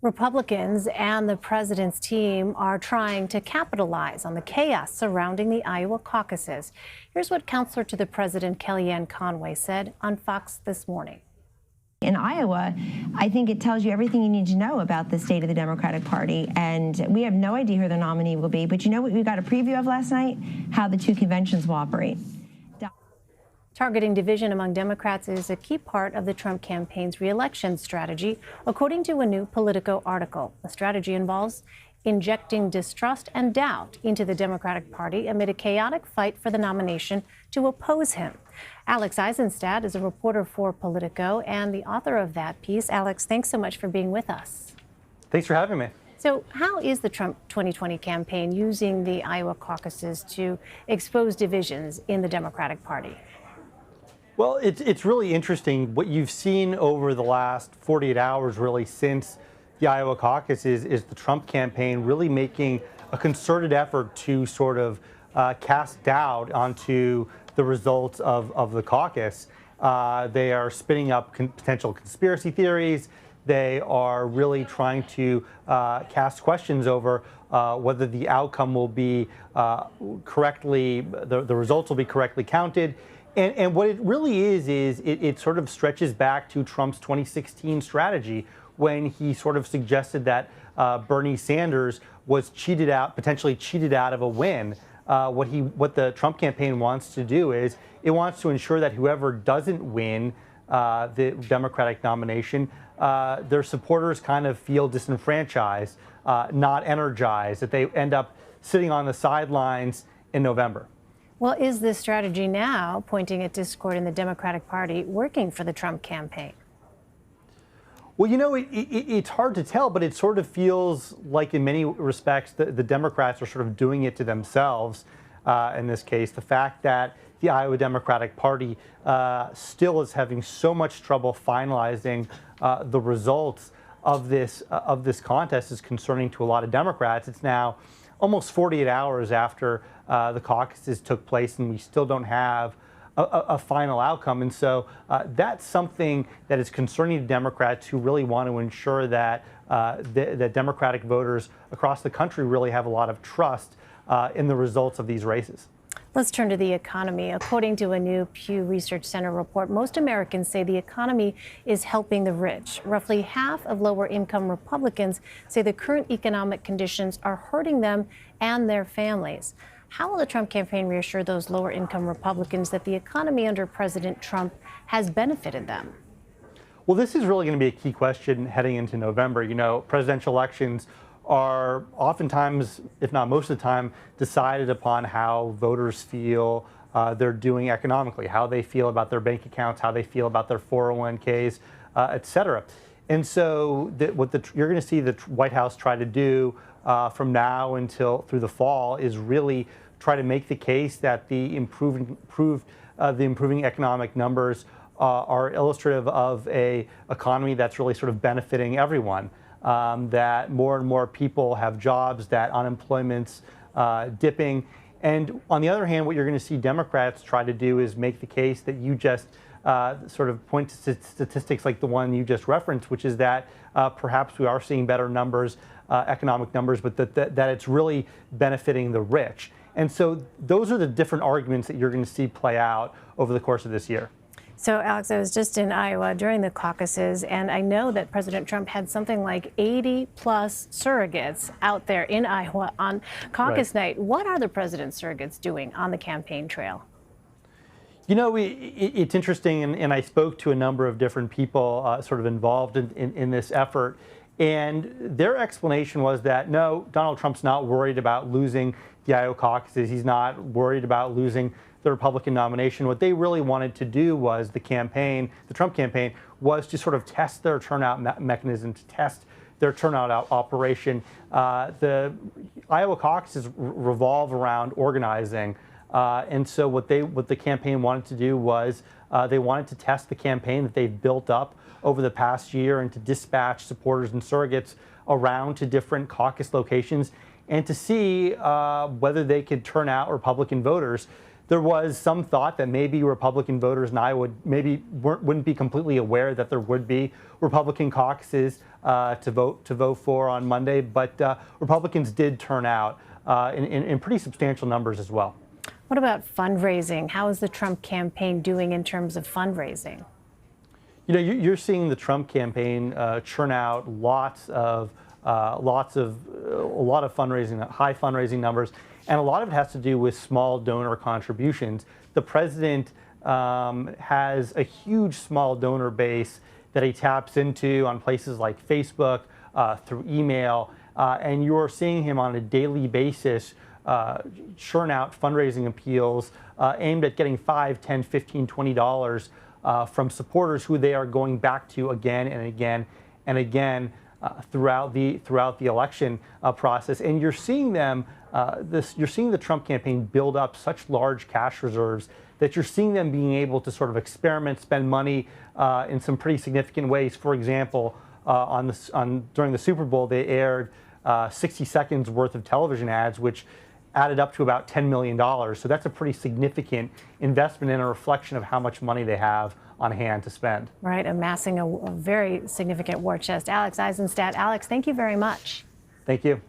Republicans and the president's team are trying to capitalize on the chaos surrounding the Iowa caucuses. Here's what counselor to the president Kellyanne Conway said on Fox this morning. In Iowa, I think it tells you everything you need to know about the state of the Democratic Party, and we have no idea who the nominee will be. But you know what we got a preview of last night? How the two conventions will operate. Targeting division among Democrats is a key part of the Trump campaign's reelection strategy, according to a new Politico article. The strategy involves injecting distrust and doubt into the Democratic Party amid a chaotic fight for the nomination to oppose him. Alex Isenstadt is a reporter for Politico and the author of that piece. Alex, thanks so much for being with us. Thanks for having me. So how is the Trump 2020 campaign using the Iowa caucuses to expose divisions in the Democratic Party? Well, it's really interesting. What you've seen over the last 48 hours, really, since the Iowa caucus is the Trump campaign really making a concerted effort to sort of cast doubt onto the results of the caucus. They are spinning up potential conspiracy theories. They are really trying to cast questions over whether the outcome will be correctly, the results will be correctly counted. And what it really is it sort of stretches back to Trump's 2016 strategy when he sort of suggested that Bernie Sanders was potentially cheated out of a win. What the Trump campaign wants to do is it wants to ensure that whoever doesn't win the Democratic nomination, their supporters kind of feel disenfranchised, not energized, that they end up sitting on the sidelines in November. Well, is this strategy now, pointing at discord in the Democratic Party, working for the Trump campaign? Well, you know, it's hard to tell, but it sort of feels like in many respects the Democrats are sort of doing it to themselves in this case. The fact that the Iowa Democratic Party still is having so much trouble finalizing the results of this contest is concerning to a lot of Democrats. It's now almost 48 hours after the caucuses took place, and we still don't have a final outcome. And so that's something that is concerning to Democrats who really want to ensure that that Democratic voters across the country really have a lot of trust in the results of these races. Let's turn to the economy. According to a new Pew Research Center report, most Americans say the economy is helping the rich. Roughly half of lower-income Republicans say the current economic conditions are hurting them and their families. How will the Trump campaign reassure those lower-income Republicans that the economy under President Trump has benefited them? Well, this is really going to be a key question heading into November. You know, presidential elections are oftentimes, if not most of the time, decided upon how voters feel they're doing economically, how they feel about their bank accounts, how they feel about their 401ks, et cetera. And so you're going to see the White House try to do from now until through the fall is really try to make the case that the improving economic numbers are illustrative of a economy that's really sort of benefiting everyone. That more and more people have jobs, that unemployment's dipping. And on the other hand, what you're going to see Democrats try to do is make the case that you just sort of point to statistics like the one you just referenced, which is that perhaps we are seeing better numbers, economic numbers, but that it's really benefiting the rich. And so those are the different arguments that you're going to see play out over the course of this year. So, Alex, I was just in Iowa during the caucuses, and I know that President Trump had something like 80-plus surrogates out there in Iowa on caucus night. What are the president's surrogates doing on the campaign trail? You know, it's interesting, and I spoke to a number of different people sort of involved in this effort, and their explanation was that, no, Donald Trump's not worried about losing the Iowa caucuses. He's not worried about losing the Republican nomination. What they really wanted to do was the Trump campaign, was to sort of test their turnout mechanism, to test their turnout operation. The Iowa caucuses revolve around organizing. And so what the campaign wanted to do was they wanted to test the campaign that they've built up over the past year and to dispatch supporters and surrogates around to different caucus locations and to see whether they could turn out Republican voters. There was some thought that maybe Republican voters in Iowa wouldn't be completely aware that there would be Republican caucuses to vote for on Monday, but Republicans did turn out in pretty substantial numbers as well. What about fundraising? How is the Trump campaign doing in terms of fundraising? You know, you're seeing the Trump campaign churn out a lot of fundraising, high fundraising numbers, and a lot of it has to do with small donor contributions. The president has a huge small donor base that he taps into on places like Facebook, through email, and you're seeing him on a daily basis churn out fundraising appeals aimed at getting $5, $10, $15, $20 from supporters who they are going back to again and again and again throughout the election process. And you're seeing them, you're seeing the Trump campaign build up such large cash reserves that you're seeing them being able to sort of experiment, spend money in some pretty significant ways. For example, during the Super Bowl, they aired 60 seconds worth of television ads, which added up to about $10 million. So that's a pretty significant investment and a reflection of how much money they have on hand to spend. Right, amassing a very significant war chest. Alex Isenstadt. Alex, thank you very much. Thank you.